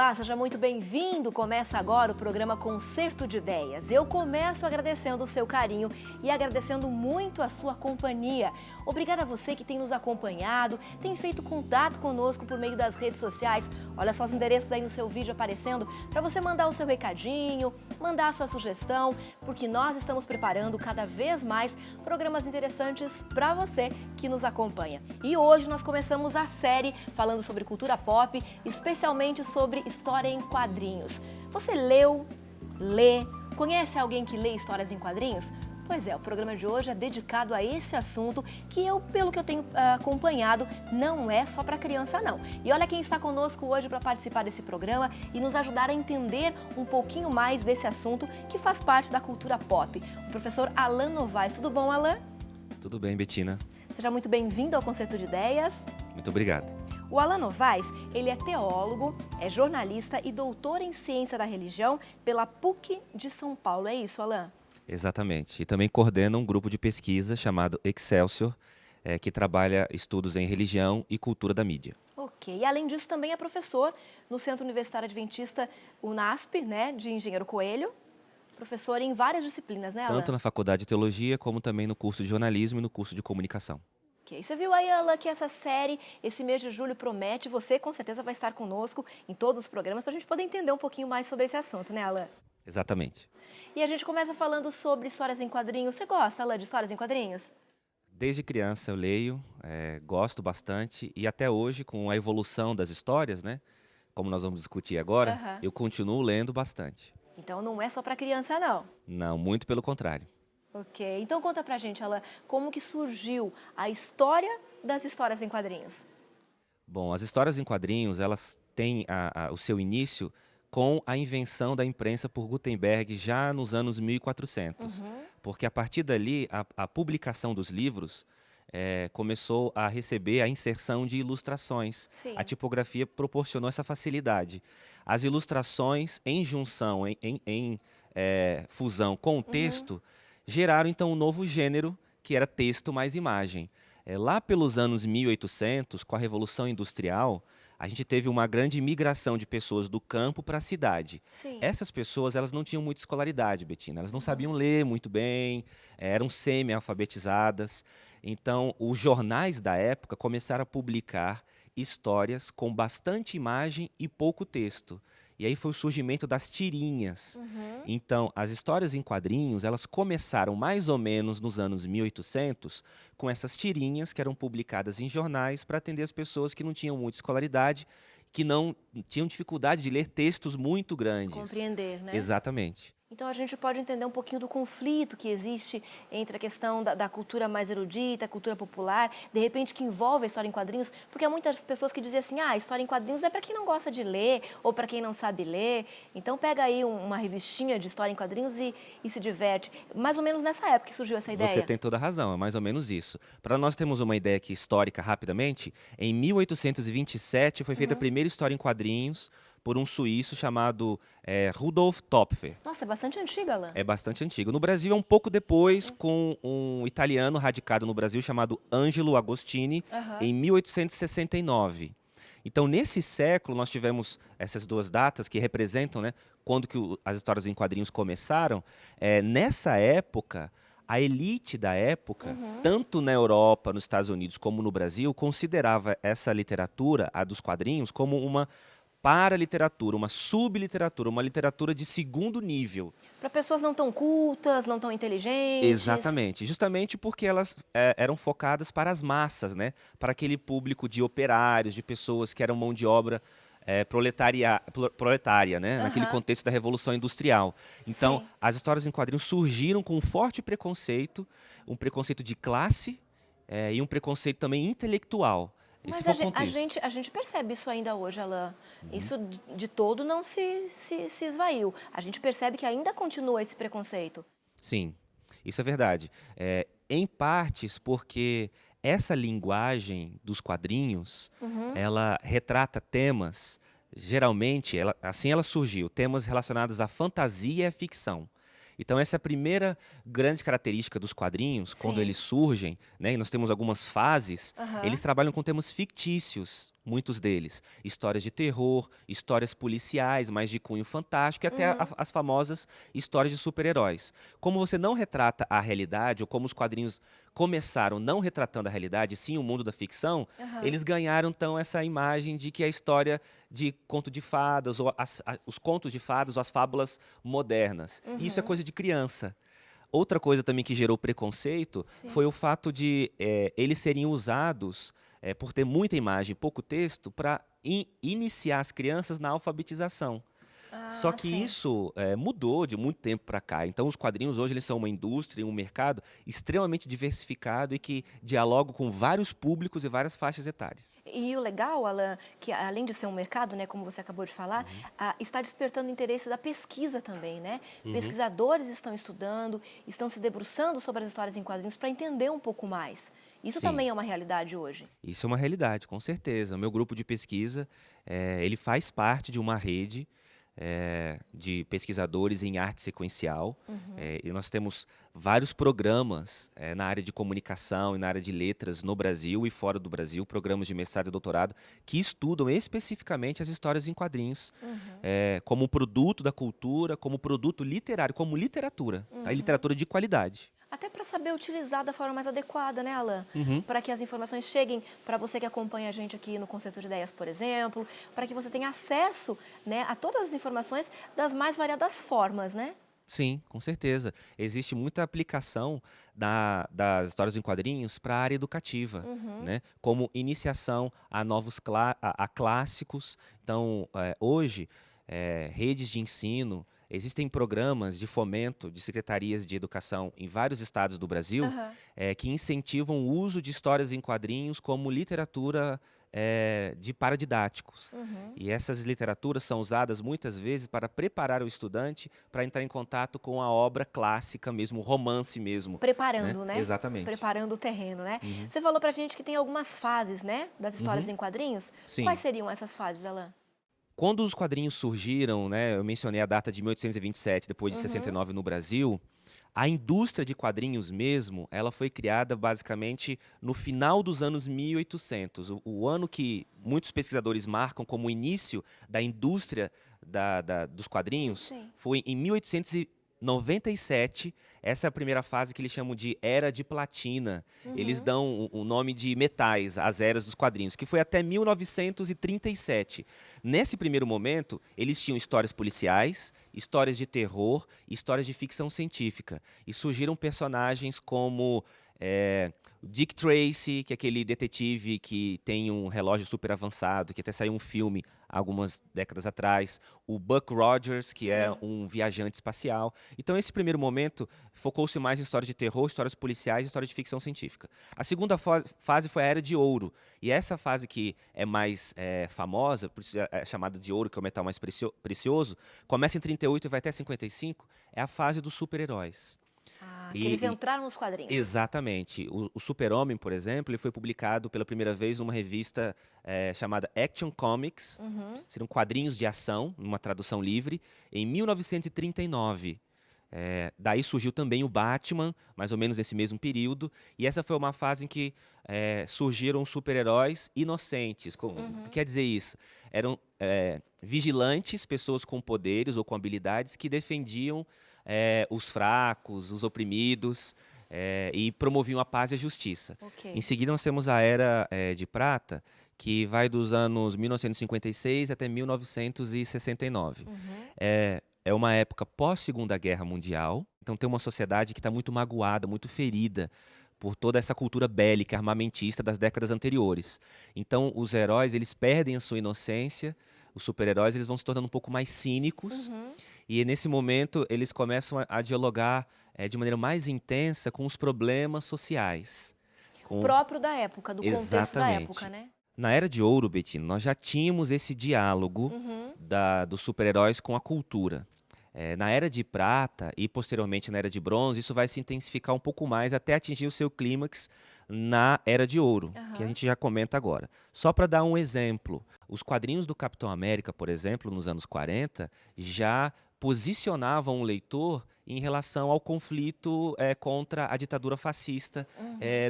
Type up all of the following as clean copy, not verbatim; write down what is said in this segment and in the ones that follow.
Olá, seja muito bem-vindo. Começa agora o programa Concerto de Ideias. Eu começo agradecendo o seu carinho e agradecendo muito a sua companhia. Obrigada a você que tem nos acompanhado, tem feito contato conosco por meio das redes sociais. Olha só os endereços aí no seu vídeo aparecendo para você mandar o seu recadinho, mandar a sua sugestão, porque nós estamos preparando cada vez mais programas interessantes para você que nos acompanha. E hoje nós começamos a série falando sobre cultura pop, especialmente sobre história em quadrinhos. Você leu, lê, conhece alguém que lê histórias em quadrinhos? Pois é, o programa de hoje é dedicado a esse assunto que pelo que eu tenho acompanhado, não é só para criança não. E olha quem está conosco hoje para participar desse programa e nos ajudar a entender um pouquinho mais desse assunto que faz parte da cultura pop. O professor Alan Novaes. Tudo bom, Alan? Tudo bem, Betina. Seja muito bem-vindo ao Concerto de Ideias. Muito obrigado. O Alan Novaes, ele é teólogo, é jornalista e doutor em ciência da religião pela PUC de São Paulo. É isso, Alan? Exatamente. E também coordena um grupo de pesquisa chamado Excelsior, que trabalha estudos em religião e cultura da mídia. Ok. E além disso, também é professor no Centro Universitário Adventista UNASP, né, de Engenheiro Coelho. Professor em várias disciplinas, né, Alan? Tanto na Faculdade de Teologia, como também no curso de jornalismo e no curso de comunicação. Ok. Você viu aí, Alan, que essa série, esse mês de julho promete, você com certeza vai estar conosco em todos os programas para a gente poder entender um pouquinho mais sobre esse assunto, né, Alan? Exatamente. E a gente começa falando sobre histórias em quadrinhos. Você gosta, Alan, de histórias em quadrinhos? Desde criança eu leio, gosto bastante e até hoje, com a evolução das histórias, né, como nós vamos discutir agora, eu continuo lendo bastante. Então não é só para criança, não. Não, muito pelo contrário. Ok, então conta pra gente, Alan, como que surgiu a história das histórias em quadrinhos? Bom, as histórias em quadrinhos, elas têm o seu início com a invenção da imprensa por Gutenberg já nos anos 1400. Porque a partir dali, a publicação dos livros começou a receber a inserção de ilustrações. Sim. A tipografia proporcionou essa facilidade. As ilustrações em junção, em fusão com o texto, geraram então um novo gênero, que era texto mais imagem. Lá pelos anos 1800, com a Revolução Industrial, a gente teve uma grande migração de pessoas do campo para a cidade. Sim. Essas pessoas, elas não tinham muita escolaridade, Betina. Elas não sabiam ler muito bem, eram semi-alfabetizadas. Então, os jornais da época começaram a publicar histórias com bastante imagem e pouco texto. E aí foi o surgimento das tirinhas. Então, as histórias em quadrinhos, elas começaram mais ou menos nos anos 1800, com essas tirinhas que eram publicadas em jornais para atender as pessoas que não tinham muita escolaridade, que não tinham dificuldade de ler textos muito grandes. Compreender, né? Exatamente. Então a gente pode entender um pouquinho do conflito que existe entre a questão da cultura mais erudita, a cultura popular, de repente que envolve a história em quadrinhos, porque há muitas pessoas que dizem assim, a história em quadrinhos é para quem não gosta de ler ou para quem não sabe ler. Então pega aí uma revistinha de história em quadrinhos e se diverte. Mais ou menos nessa época que surgiu essa ideia. Você tem toda a razão, é mais ou menos isso. Para nós termos uma ideia aqui histórica rapidamente, em 1827 foi feita a primeira história em quadrinhos por um suíço chamado Rudolf Topfer. Nossa, é bastante antiga, Alan. É bastante antigo. No Brasil é um pouco depois, com um italiano radicado no Brasil chamado Angelo Agostini, em 1869. Então, nesse século, nós tivemos essas duas datas que representam, né, quando que as histórias em quadrinhos começaram. Nessa época, a elite da época, tanto na Europa, nos Estados Unidos, como no Brasil, considerava essa literatura, a dos quadrinhos, como uma para-literatura, uma subliteratura, uma literatura de segundo nível. Para pessoas não tão cultas, não tão inteligentes. Exatamente, justamente porque elas eram focadas para as massas, né? Para aquele público de operários, de pessoas que eram mão de obra proletária, né? Naquele contexto da Revolução Industrial. Então, Sim. as histórias em quadrinhos surgiram com um forte preconceito, um preconceito de classe e um preconceito também intelectual. Mas a gente percebe isso ainda hoje, Alan. Isso de todo não se esvaiu. A gente percebe que ainda continua esse preconceito. Sim, isso é verdade. Em partes porque essa linguagem dos quadrinhos, ela retrata temas, geralmente, assim ela surgiu, temas relacionados à fantasia e à ficção. Então essa é a primeira grande característica dos quadrinhos, quando Sim. eles surgem, né, e nós temos algumas fases, Aham. eles trabalham com temas fictícios, muitos deles. Histórias de terror, histórias policiais, mais de cunho fantástico, e até as famosas histórias de super-heróis. Como você não retrata a realidade, ou como os quadrinhos começaram não retratando a realidade, sim o mundo da ficção, Aham. eles ganharam então essa imagem de que a história de conto de fadas, ou os contos de fadas, ou as fábulas modernas. Isso é coisa de criança. Outra coisa também que gerou preconceito Sim. foi o fato de eles serem usados, por ter muita imagem e pouco texto, para iniciar as crianças na alfabetização. Só que Sim. isso mudou de muito tempo para cá. Então, os quadrinhos hoje eles são uma indústria, um mercado extremamente diversificado e que dialoga com vários públicos e várias faixas etárias. E o legal, Alan, que além de ser um mercado, né, como você acabou de falar, está despertando o interesse da pesquisa também, né? Pesquisadores estão estudando, estão se debruçando sobre as histórias em quadrinhos para entender um pouco mais. Isso Sim. também é uma realidade hoje. Isso é uma realidade, com certeza. O meu grupo de pesquisa, ele faz parte de uma rede de pesquisadores em arte sequencial. E nós temos vários programas na área de comunicação e na área de letras no Brasil e fora do Brasil, programas de mestrado e doutorado, que estudam especificamente as histórias em quadrinhos, como produto da cultura, como produto literário, como literatura, tá? E literatura de qualidade. Até para saber utilizar da forma mais adequada, né, Alan? Para que as informações cheguem para você que acompanha a gente aqui no Concerto de Ideias, por exemplo, para que você tenha acesso, né, a todas as informações das mais variadas formas, né? Sim, com certeza. Existe muita aplicação das histórias em quadrinhos para a área educativa, né? Como iniciação a novos a clássicos. Então, hoje, redes de ensino, existem programas de fomento de secretarias de educação em vários estados do Brasil que incentivam o uso de histórias em quadrinhos como literatura de paradidáticos. E essas literaturas são usadas muitas vezes para preparar o estudante para entrar em contato com a obra clássica mesmo, o romance mesmo. Preparando, né? Exatamente. Preparando o terreno, né? Você falou pra gente que tem algumas fases, né, das histórias em quadrinhos. Sim. Quais seriam essas fases, Alan? Quando os quadrinhos surgiram, né, eu mencionei a data de 1827, depois de 69 no Brasil, a indústria de quadrinhos mesmo, ela foi criada basicamente no final dos anos 1800. O ano que muitos pesquisadores marcam como o início da indústria dos quadrinhos foi em 1897. Essa é a primeira fase que eles chamam de Era de Platina. Eles dão o nome de metais, as eras dos quadrinhos, que foi até 1937. Nesse primeiro momento, eles tinham histórias policiais, histórias de terror, histórias de ficção científica. E surgiram personagens como Dick Tracy, que é aquele detetive que tem um relógio super avançado, que até saiu um filme algumas décadas atrás. O Buck Rogers, que é um viajante espacial. Então, esse primeiro momento focou-se mais em histórias de terror, histórias policiais e histórias de ficção científica. A segunda fase foi a Era de Ouro. E essa fase que é mais famosa, por isso é chamada de ouro, que é o metal mais precioso, começa em 38 e vai até 55, é a fase dos super-heróis. Que eles entraram nos quadrinhos. Exatamente. O Super-Homem, por exemplo, ele foi publicado pela primeira vez numa revista chamada Action Comics. Seriam quadrinhos de ação, numa tradução livre, em 1939. Daí surgiu também o Batman, mais ou menos nesse mesmo período. E essa foi uma fase em que surgiram super-heróis inocentes. O que quer dizer isso? Eram vigilantes, pessoas com poderes ou com habilidades que defendiam os fracos, os oprimidos, e promoviam a paz e a justiça. Em seguida, nós temos a Era de Prata, que vai dos anos 1956 até 1969. É uma época pós-Segunda Guerra Mundial, então tem uma sociedade que está muito magoada, muito ferida por toda essa cultura bélica, armamentista das décadas anteriores. Então, os heróis eles perdem a sua inocência, os super-heróis eles vão se tornando um pouco mais cínicos, e nesse momento eles começam a dialogar de maneira mais intensa com os problemas sociais. Próprio da época, do contexto da época, né? Na Era de Ouro, Betina, nós já tínhamos esse diálogo dos super-heróis com a cultura. Na Era de Prata e posteriormente na Era de Bronze, isso vai se intensificar um pouco mais até atingir o seu clímax na Era de Ouro, que a gente já comenta agora. Só para dar um exemplo, os quadrinhos do Capitão América, por exemplo, nos anos 40, já posicionavam o leitor em relação ao conflito contra a ditadura fascista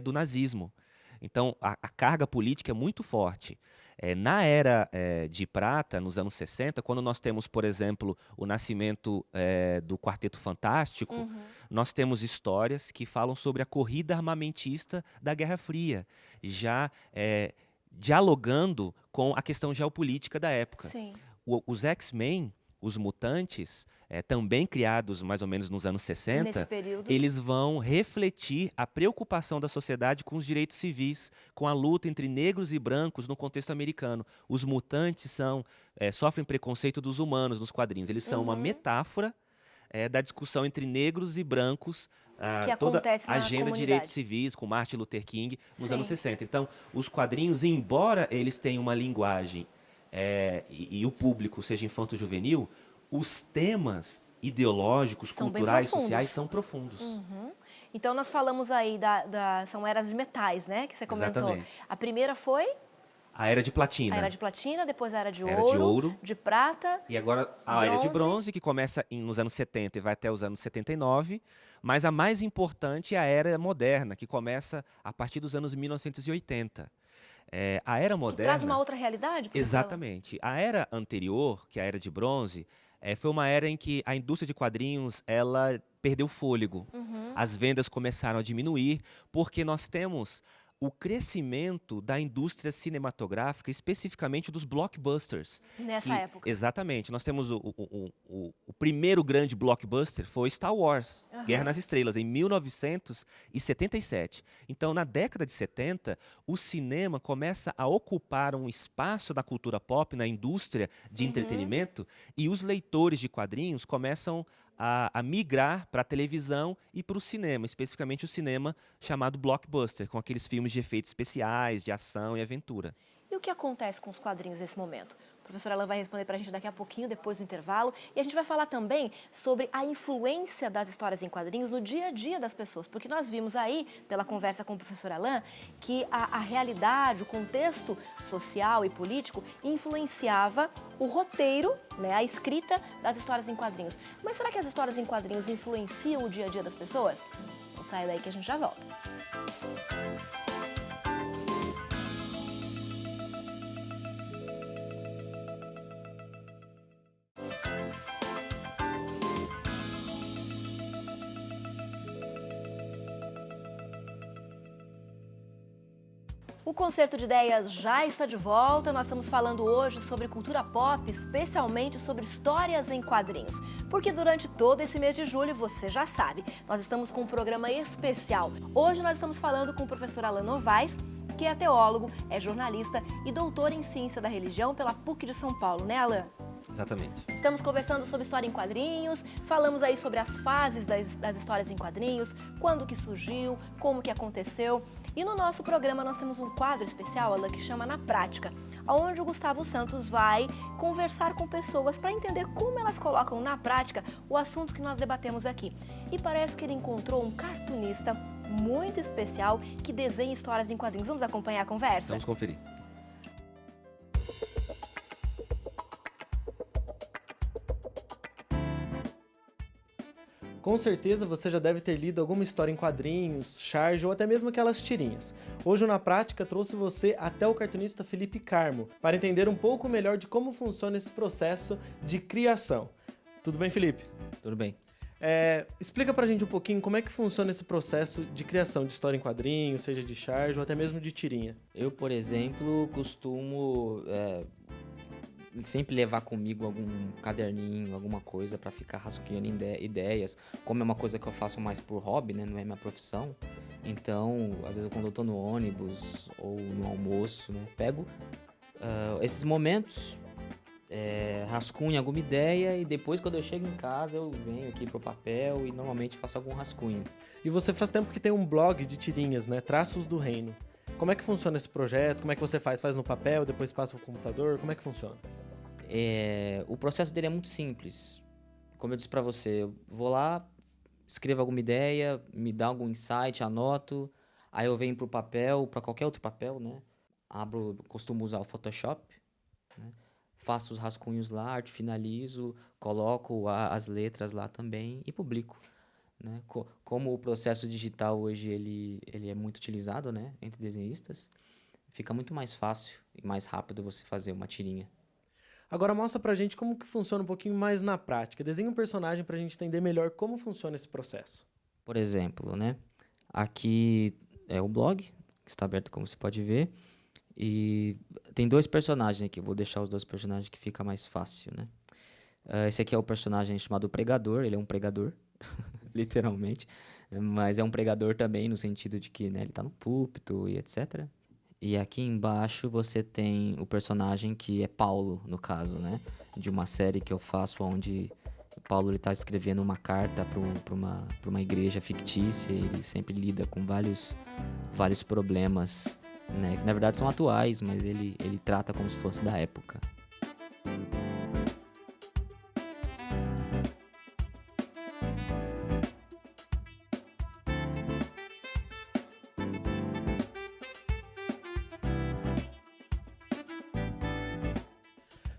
do nazismo. Então, a carga política é muito forte. Na era de prata, nos anos 60, quando nós temos, por exemplo, o nascimento do Quarteto Fantástico, nós temos histórias que falam sobre a corrida armamentista da Guerra Fria, já dialogando com a questão geopolítica da época. Sim. Os X-Men, os mutantes, também criados mais ou menos nos anos 60, Nesse período. eles vão refletir a preocupação da sociedade com os direitos civis, com a luta entre negros e brancos no contexto americano. Os mutantes sofrem preconceito dos humanos nos quadrinhos. Eles são uma metáfora da discussão entre negros e brancos, Que toda acontece a na agenda de comunidade. direitos civis com Martin Luther King nos Sim. anos 60. Então, os quadrinhos, embora eles tenham uma linguagem e o público seja infanto-juvenil, os temas ideológicos, São bem culturais, profundos. sociais são profundos. Então, nós falamos aí são eras de metais, né? Que você comentou. Exatamente. A primeira foi A Era de Platina. a era de platina, depois a era de Era de ouro, ouro. de prata. E agora a Era de Bronze. Bronze, que começa nos anos 70 e vai até os anos 79. Mas a mais importante é a Era Moderna, que começa a partir dos anos 1980. A Era Que Moderna... traz uma outra realidade? professor? Exatamente. A era anterior, que é a Era de Bronze, foi uma era em que a indústria de quadrinhos ela perdeu fôlego. As vendas começaram a diminuir, porque nós temos o crescimento da indústria cinematográfica, especificamente dos blockbusters. Nessa época. Exatamente. Nós temos o primeiro grande blockbuster foi Star Wars, Guerra nas Estrelas, em 1977. Então, na década de 70, o cinema começa a ocupar um espaço da cultura pop, na indústria de entretenimento, e os leitores de quadrinhos começam a migrar para a televisão e para o cinema, especificamente o cinema chamado blockbuster, com aqueles filmes de efeitos especiais, de ação e aventura. E o que acontece com os quadrinhos nesse momento? A professora Alain vai responder para a gente daqui a pouquinho, depois do intervalo. E a gente vai falar também sobre a influência das histórias em quadrinhos no dia a dia das pessoas. Porque nós vimos aí, pela conversa com o professor Alain, que a realidade, o contexto social e político influenciava o roteiro, né, a escrita das histórias em quadrinhos. Mas será que as histórias em quadrinhos influenciam o dia a dia das pessoas? Não sai daí que a gente já volta. O Concerto de Ideias já está de volta. Nós estamos falando hoje sobre cultura pop, especialmente sobre histórias em quadrinhos. Porque durante todo esse mês de julho, você já sabe, nós estamos com um programa especial. Hoje nós estamos falando com o professor Alain Novaes, que é teólogo, é jornalista e doutor em ciência da religião pela PUC de São Paulo, né, Alain? Exatamente. Estamos conversando sobre história em quadrinhos, falamos aí sobre as fases das histórias em quadrinhos, quando que surgiu, como que aconteceu. E no nosso programa nós temos um quadro especial, Alain, que chama Na Prática, onde o Gustavo Santos vai conversar com pessoas para entender como elas colocam na prática o assunto que nós debatemos aqui. E parece que ele encontrou um cartunista muito especial que desenha histórias em quadrinhos. Vamos acompanhar a conversa? Vamos conferir. Com certeza você já deve ter lido alguma história em quadrinhos, charge ou até mesmo aquelas tirinhas. Hoje o Na Prática trouxe você até o cartunista Felipe Carmo para entender um pouco melhor de como funciona esse processo de criação. Tudo bem, Felipe? Tudo bem. Explica pra gente um pouquinho como é que funciona esse processo de criação de história em quadrinhos, seja de charge ou até mesmo de tirinha. Eu, por exemplo, costumo sempre levar comigo algum caderninho, alguma coisa para ficar rascunhando ideias. Como é uma coisa que eu faço mais por hobby, né? Não é minha profissão. Então, às vezes quando eu tô no ônibus ou no almoço, né? Pego esses momentos, rascunho alguma ideia e depois quando eu chego em casa eu venho aqui pro papel e normalmente faço algum rascunho. E você faz tempo que tem um blog de tirinhas, né? Traços do Reino. Como é que funciona esse projeto? Como é que você faz? Faz no papel, depois passa pro computador? Como é que funciona? O processo dele é muito simples. Como eu disse para você, eu vou lá, escrevo alguma ideia, me dá algum insight, anoto, aí eu venho pro papel, para qualquer outro papel, né? Costumo usar o Photoshop, né? faço os rascunhos lá, arte finalizo, coloco as letras lá também e publico. Né? Como o processo digital hoje ele é muito utilizado, né, entre desenhistas, fica muito mais fácil e mais rápido você fazer uma tirinha. Agora mostra pra gente como que funciona um pouquinho mais na prática. Desenha um personagem pra gente entender melhor como funciona esse processo. Por exemplo, né, aqui é o blog, que está aberto como você pode ver, e tem 2 personagens aqui, eu vou deixar os 2 personagens que fica mais fácil, né. Esse aqui é o personagem chamado Pregador, ele é um pregador, literalmente, mas é um pregador também no sentido de que, né, ele está no púlpito e etc. E aqui embaixo você tem o personagem que é Paulo, no caso, né, de uma série que eu faço onde Paulo está escrevendo uma carta para uma igreja fictícia, e ele sempre lida com vários problemas, né, que na verdade são atuais, mas ele trata como se fosse da época.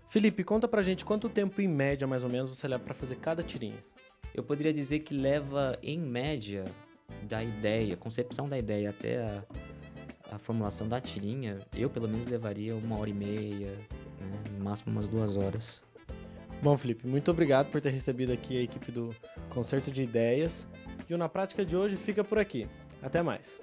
Felipe, conta pra gente quanto tempo em média, mais ou menos, você leva pra fazer cada tirinha. Eu poderia dizer que leva, em média, da ideia, concepção da ideia até a formulação da tirinha, eu pelo menos levaria 1h30, né, no máximo umas 2 horas. Bom, Felipe, muito obrigado por ter recebido aqui a equipe do Concerto de Ideias. E o Na Prática de hoje fica por aqui. Até mais.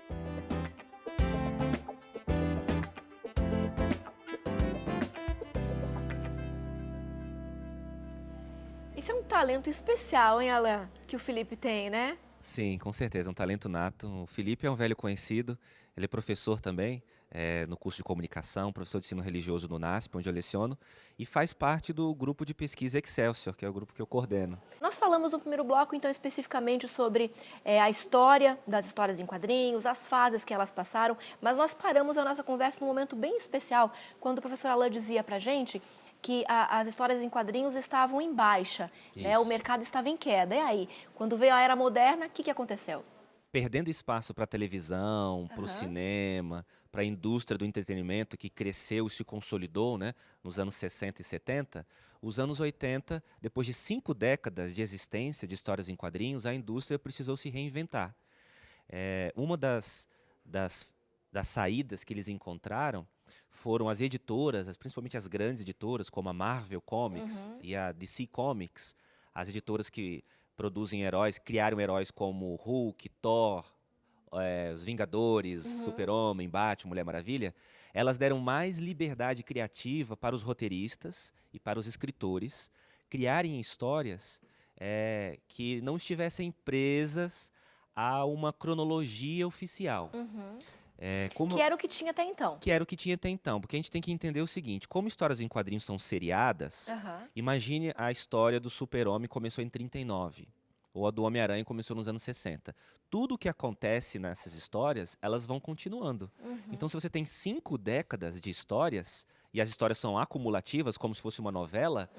Esse é um talento especial, hein, Alan? Que o Felipe tem, né? Sim, com certeza, um talento nato. O Felipe é um velho conhecido, ele é professor também, no curso de comunicação, professor de ensino religioso no NASP, onde eu leciono, e faz parte do grupo de pesquisa Excelsior, que é o grupo que eu coordeno. Nós falamos no primeiro bloco, então, especificamente sobre a história das histórias em quadrinhos, as fases que elas passaram, mas nós paramos a nossa conversa num momento bem especial, quando o professor Alan dizia pra gente que as histórias em quadrinhos estavam em baixa, né? O Isso. mercado estava em queda. E aí, quando veio a era moderna, o que aconteceu? Perdendo espaço para a televisão, para o Aham. cinema, para a indústria do entretenimento que cresceu e se consolidou, né, nos anos 60 e 70, os anos 80, depois de 5 décadas de existência de histórias em quadrinhos, a indústria precisou se reinventar. Uma das saídas que eles encontraram foram as editoras, principalmente as grandes editoras, como a Marvel Comics e a DC Comics, as editoras que produzem heróis, criaram heróis como Hulk, Thor, os Vingadores, Super-Homem, Batman, Mulher Maravilha. Elas deram mais liberdade criativa para os roteiristas e para os escritores criarem histórias que não estivessem presas a uma cronologia oficial. Que era o que tinha até então. Que era o que tinha até então, porque a gente tem que entender o seguinte, como histórias em quadrinhos são seriadas, Aham. imagine a história do Super-Homem começou em 39, ou a do Homem-Aranha começou nos anos 60. Tudo o que acontece nessas histórias, elas vão continuando. Então, se você tem 5 décadas de histórias, e as histórias são acumulativas, como se fosse uma novela,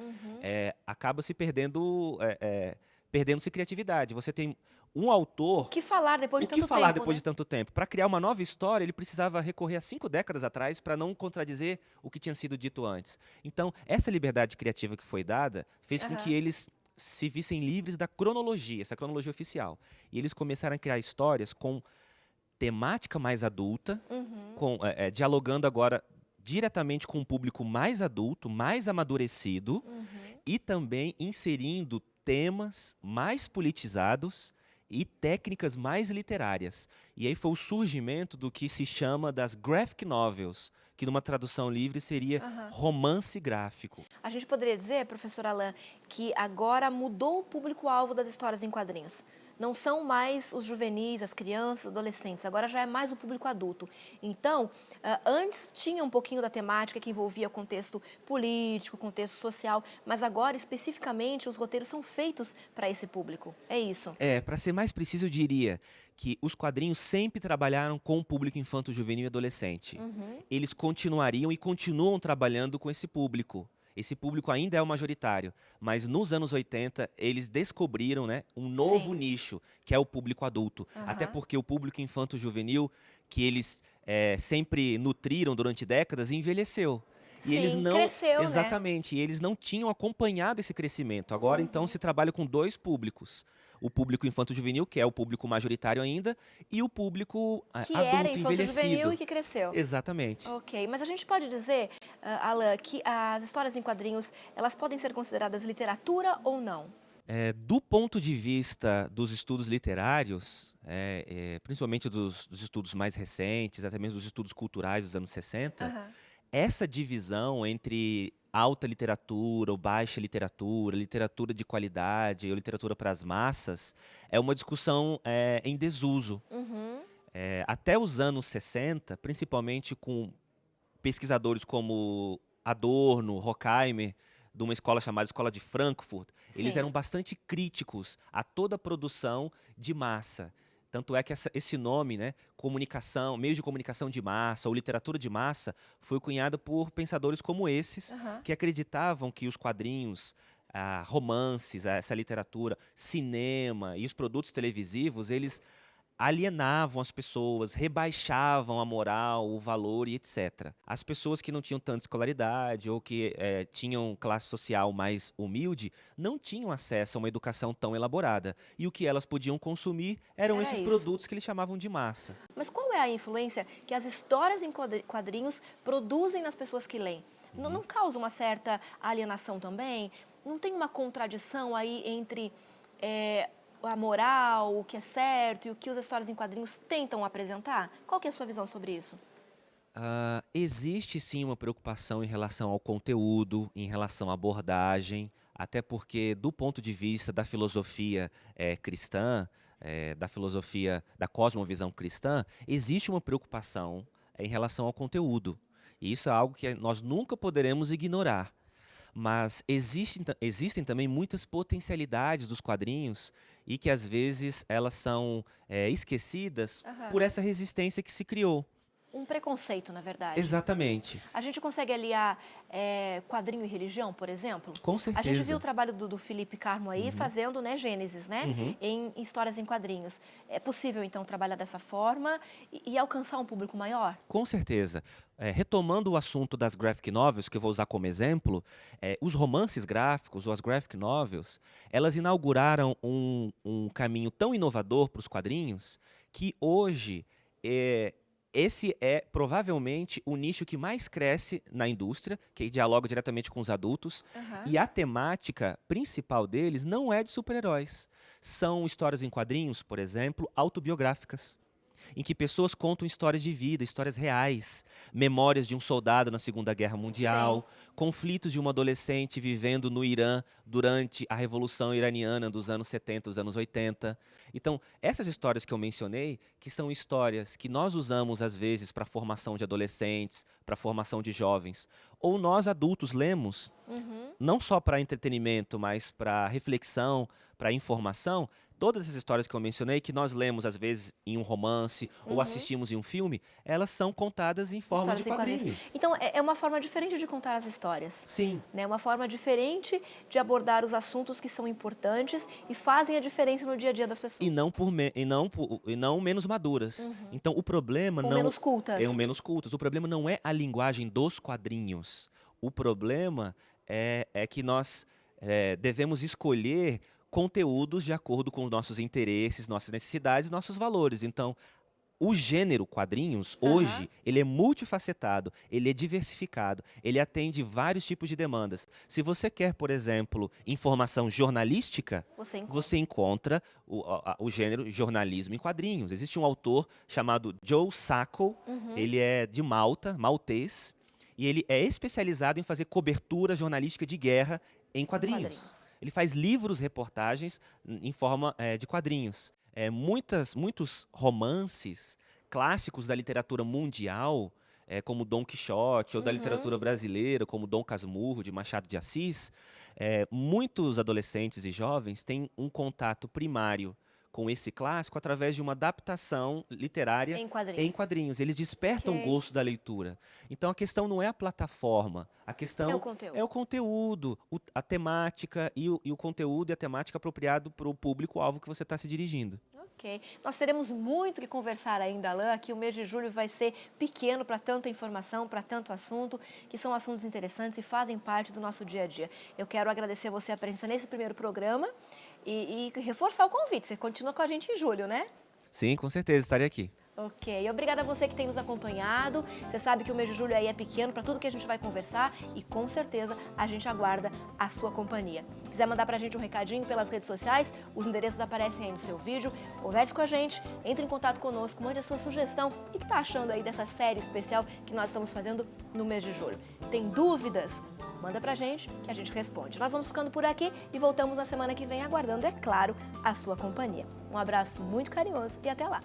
acaba se perdendo-se criatividade. Você tem um autor... O que falar depois de O tanto que falar tempo, depois né? de tanto tempo? Para criar uma nova história, ele precisava recorrer a 5 décadas atrás para não contradizer o que tinha sido dito antes. Então, essa liberdade criativa que foi dada fez com que eles se vissem livres da cronologia, essa cronologia oficial. E eles começaram a criar histórias com temática mais adulta, dialogando agora diretamente com um público mais adulto, mais amadurecido, e também inserindo temas mais politizados e técnicas mais literárias. E aí foi o surgimento do que se chama das graphic novels, que numa tradução livre seria romance gráfico. A gente poderia dizer, professor Alan, que agora mudou o público-alvo das histórias em quadrinhos. Não são mais os juvenis, as crianças, adolescentes, agora já é mais o público adulto. Então, antes tinha um pouquinho da temática que envolvia contexto político, contexto social, mas agora, especificamente, os roteiros são feitos para esse público. É isso. Para ser mais preciso, eu diria que os quadrinhos sempre trabalharam com o público infanto-juvenil e adolescente. Eles continuariam e continuam trabalhando com esse público. Esse público ainda é o majoritário, mas nos anos 80 eles descobriram, né, um novo nicho, que é o público adulto. Até porque o público infanto-juvenil, que eles sempre nutriram durante décadas, envelheceu. E eles Sim, não, cresceu, né? exatamente, e eles não tinham acompanhado esse crescimento. Agora, então, se trabalha com dois públicos. O público infanto-juvenil, que é o público majoritário ainda, e o público Que era adulto, infanto-juvenil e envelhecido. que cresceu. Exatamente. Ok, mas a gente pode dizer, Alan, que as histórias em quadrinhos, elas podem ser consideradas literatura ou não? Do ponto de vista dos estudos literários, principalmente dos estudos mais recentes, até mesmo dos estudos culturais dos anos 60, Aham. essa divisão entre alta literatura ou baixa literatura, literatura de qualidade ou literatura para as massas, é uma discussão em desuso. Uhum. Até os anos 60, principalmente com pesquisadores como Adorno, Horkheimer, de uma escola chamada Escola de Frankfurt, eles Sim. eram bastante críticos a toda a produção de massa. Tanto é que esse nome, né, comunicação, meios de comunicação de massa ou literatura de massa, foi cunhada por pensadores como esses, Aham. que acreditavam que os quadrinhos, romances, essa literatura, cinema e os produtos televisivos, eles alienavam as pessoas, rebaixavam a moral, o valor e etc. As pessoas que não tinham tanta escolaridade ou que tinham classe social mais humilde não tinham acesso a uma educação tão elaborada. E o que elas podiam consumir eram Era esses isso. produtos que eles chamavam de massa. Mas qual é a influência que as histórias em quadrinhos produzem nas pessoas que leem? Não causa uma certa alienação também? Não tem uma contradição aí entre a moral, o que é certo e o que as histórias em quadrinhos tentam apresentar? Qual que é a sua visão sobre isso? Existe sim uma preocupação em relação ao conteúdo, em relação à abordagem, até porque, do ponto de vista da filosofia cristã, da filosofia da cosmovisão cristã, existe uma preocupação em relação ao conteúdo. E isso é algo que nós nunca poderemos ignorar. Mas existem também muitas potencialidades dos quadrinhos e que, às vezes, elas são esquecidas Aham. por essa resistência que se criou. Um preconceito, na verdade. Exatamente. A gente consegue aliar quadrinho e religião, por exemplo? Com A gente certeza. viu o trabalho do Felipe Carmo aí fazendo, né, Gênesis, né? Em histórias em quadrinhos. É possível, então, trabalhar dessa forma e alcançar um público maior? Com certeza. Retomando o assunto das graphic novels, que eu vou usar como exemplo, os romances gráficos ou as graphic novels, elas inauguraram um caminho tão inovador para os quadrinhos que hoje esse é provavelmente o nicho que mais cresce na indústria, que dialoga diretamente com os adultos. Aham. E a temática principal deles não é de super-heróis. São histórias em quadrinhos, por exemplo, autobiográficas, em que pessoas contam histórias de vida, histórias reais, memórias de um soldado na Segunda Guerra Mundial, conflitos de uma adolescente vivendo no Irã durante a Revolução Iraniana dos anos 70, dos anos 80. Então, essas histórias que eu mencionei, que são histórias que nós usamos às vezes para a formação de adolescentes, para a formação de jovens, ou nós adultos lemos, não só para entretenimento, mas para reflexão, para informação. Todas essas histórias que eu mencionei, que nós lemos às vezes em um romance ou assistimos em um filme, elas são contadas em forma Histórias de em quadrinhos. quadrinhos. Então, é uma forma diferente de contar as histórias. Sim. Né? Uma forma diferente de abordar os assuntos que são importantes e fazem a diferença no dia a dia das pessoas. E não menos maduras. Então o problema Ou não menos cultas. é o menos cultas. O problema não é a linguagem dos quadrinhos. O problema é que nós devemos escolher conteúdos de acordo com os nossos interesses, nossas necessidades e nossos valores. Então, o gênero quadrinhos, hoje, ele é multifacetado, ele é diversificado, ele atende vários tipos de demandas. Se você quer, por exemplo, informação jornalística, você encontra o gênero jornalismo em quadrinhos. Existe um autor chamado Joe Sacco, ele é de Malta, maltês, e ele é especializado em fazer cobertura jornalística de guerra em quadrinhos. Ele faz livros, reportagens em forma de quadrinhos. Muitos romances clássicos da literatura mundial, como Dom Quixote, ou da literatura brasileira, como Dom Casmurro, de Machado de Assis, muitos adolescentes e jovens têm um contato primário com esse clássico através de uma adaptação literária em quadrinhos. Eles despertam o gosto da leitura. Então a questão não é a plataforma, a questão é o conteúdo, a temática e o conteúdo e a temática apropriado para o público-alvo que você está se dirigindo. Ok. Nós teremos muito que conversar ainda, Alain. Aqui o mês de julho vai ser pequeno para tanta informação, para tanto assunto, que são assuntos interessantes e fazem parte do nosso dia a dia. Eu quero agradecer a você a presença nesse primeiro programa e reforçar o convite. Você continua com a gente em julho, né? Sim, com certeza, estarei aqui. Ok, obrigada a você que tem nos acompanhado. Você sabe que o mês de julho aí é pequeno para tudo que a gente vai conversar e com certeza a gente aguarda a sua companhia. Quiser mandar pra gente um recadinho pelas redes sociais, os endereços aparecem aí no seu vídeo. Converse com a gente, entre em contato conosco, mande a sua sugestão. O que está achando aí dessa série especial que nós estamos fazendo no mês de julho? Tem dúvidas? Manda pra gente que a gente responde. Nós vamos ficando por aqui e voltamos na semana que vem aguardando, é claro, a sua companhia. Um abraço muito carinhoso e até lá!